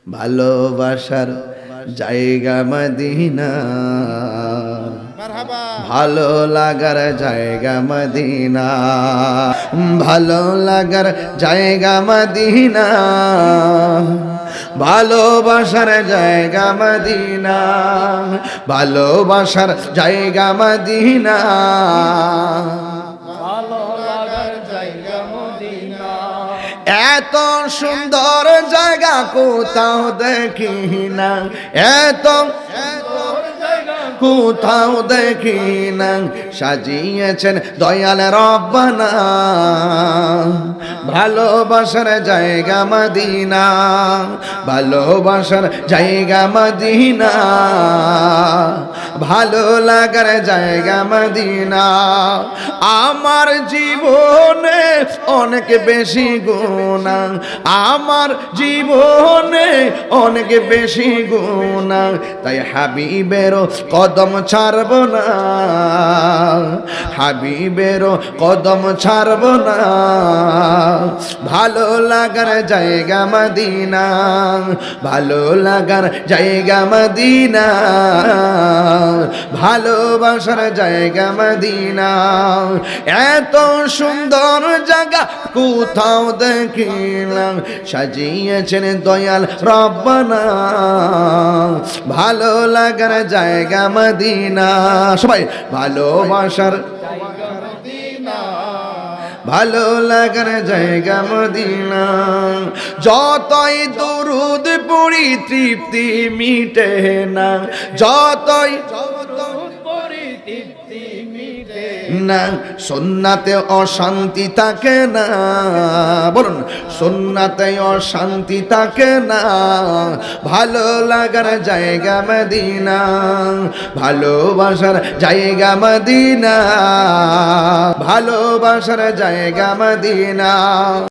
ভালোবাসার জায়গা মদিনা, ভালো লাগার জায়গা মদিনা, ভালো লাগার জায়গা মদিনা, ভালোবাসার জায়গা মদিনা, ভালোবাসার জায়গা মদিনা, এত সুন্দর জায়গা কোথাও দেখি না, এত কোথাও দেখি না, সাজিয়েছেন দয়াল রব্বানা, ভালোবাসার জায়গা মদিনা, ভালোবাসার জায়গা মদিনা, ভালো লাগার জায়গা মদিনা। আমার জীবনে অনেক বেশি গুনাহ, আমার জীবনে অনেক বেশি গুনাহ, তাই হাবিবের কদম ছাড়ব না, হাবিবের কদম ছাড়ব না, ভালো লাগার জায়গা মদিনা, ভালো লাগার জায়গা মদিনা, ভালোবাসার জায়গা মদিনা, এত সুন্দর জায়গা কোথাও দেখিলাম, সাজিয়েছেন দয়াল রব্বানা, ভালো লাগার জায়গা মদিনা। সবাই ভালোবাসার ভালো লাগার জায়গা মদিনা, যতই দরুদ পড়ি তৃপ্তি মিটে না, যতই না, সুন্নাতে অশান্তি থাকে না, বলুন সুন্নাতে অশান্তি থাকে না, ভালো লাগার জায়গা মদিনা, ভালোবাসার জায়গা মদিনা, ভালোবাসার জায়গা মদিনা।